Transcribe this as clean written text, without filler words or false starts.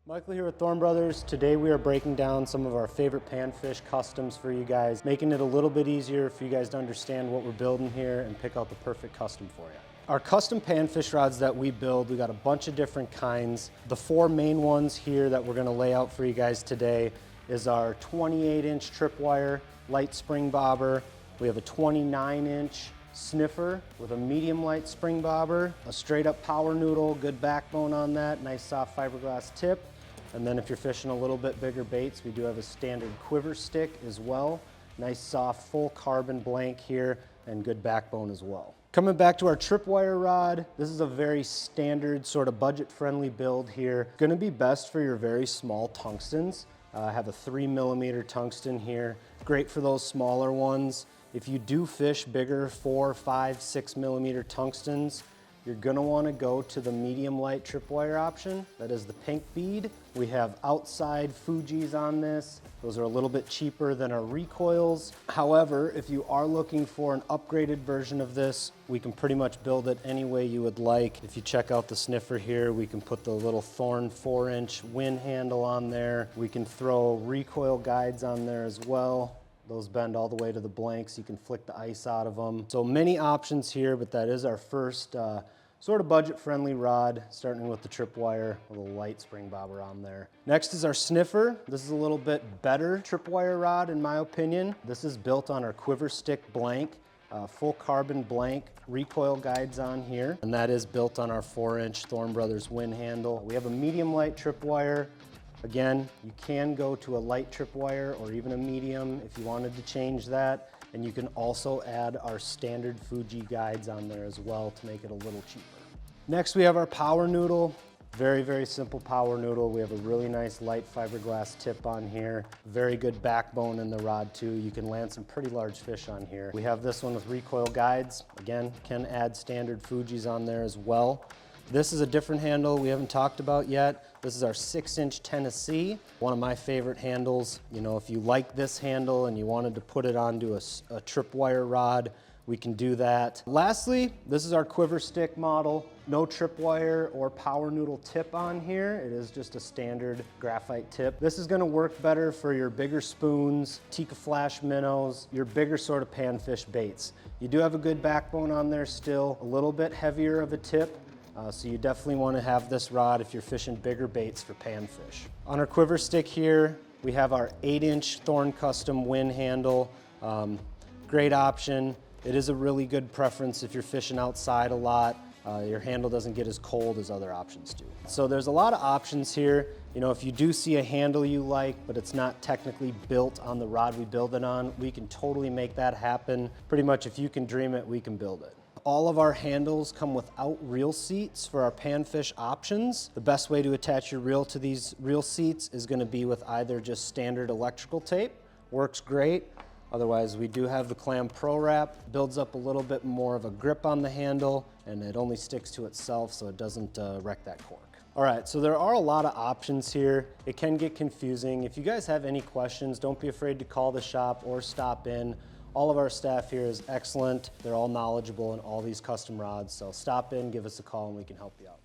Michael here with Thorne Bros. Today we are breaking down some of our favorite panfish customs for you guys, making it a little bit easier for you guys to understand what we're building here and pick out the perfect custom for you. Our custom panfish rods that we build, we got a bunch of different kinds. The four main ones here that we're gonna lay out for you guys today is our 28-inch tripwire light spring bobber. We have a 29-inch Sniffer with a medium light spring bobber, a straight up power noodle, good backbone on that, nice soft fiberglass tip. And then if you're fishing a little bit bigger baits, we do have a standard quiver stick as well. Nice soft full carbon blank here and good backbone as well. Coming back to our tripwire rod, this is a very standard sort of budget friendly build here. Gonna be best for your very small tungstens. I have a 3mm tungsten here. Great for those smaller ones. If you do fish bigger 4, 5, 6mm tungstens, you're gonna wanna go to the medium light tripwire option. That is the pink bead. We have outside Fujis on this. Those are a little bit cheaper than our recoils. However, if you are looking for an upgraded version of this, we can pretty much build it any way you would like. If you check out the Sniffer here, we can put the little Thorne 4-inch win handle on there. We can throw recoil guides on there as well. Those bend all the way to the blanks. You can flick the ice out of them. So many options here, but that is our first sort of budget-friendly rod, starting with the tripwire with a light spring bobber on there. Next is our Sniffer. This is a little bit better tripwire rod in my opinion. This is built on our quiver stick blank, full carbon blank, recoil guides on here, and that is built on our 4-inch Thorne Bros win handle. We have a medium light tripwire. Again, you can go to a light tripwire or even a medium if you wanted to change that. And you can also add our standard Fuji guides on there as well to make it a little cheaper. Next, we have our power noodle. Very, very simple power noodle. We have a really nice light fiberglass tip on here. Very good backbone in the rod too. You can land some pretty large fish on here. We have this one with recoil guides. Again, can add standard Fujis on there as well. This is a different handle we haven't talked about yet. This is our 6-inch Tennessee, one of my favorite handles. You know, if you like this handle and you wanted to put it onto a tripwire rod, we can do that. Lastly, this is our quiver stick model. No tripwire or power noodle tip on here. It is just a standard graphite tip. This is gonna work better for your bigger spoons, Tikka flash minnows, your bigger sort of panfish baits. You do have a good backbone on there still, a little bit heavier of a tip. So you definitely want to have this rod if you're fishing bigger baits for panfish. On our quiver stick here, we have our 8-inch Thorne Custom win handle. Great option. It is a really good preference if you're fishing outside a lot. Your handle doesn't get as cold as other options do. So there's a lot of options here. You know, if you do see a handle you like, but it's not technically built on the rod we build it on, we can totally make that happen. Pretty much if you can dream it, we can build it. All of our handles come without reel seats for our panfish options. The best way to attach your reel to these reel seats is going to be with either just standard electrical tape. Works great. Otherwise, we do have the Clam Pro Wrap. Builds up a little bit more of a grip on the handle, and it only sticks to itself so it doesn't wreck that cork. All right, so there are a lot of options here. It can get confusing. If you guys have any questions, don't be afraid to call the shop or stop in. All of our staff here is excellent. They're all knowledgeable in all these custom rods. So stop in, give us a call, and we can help you out.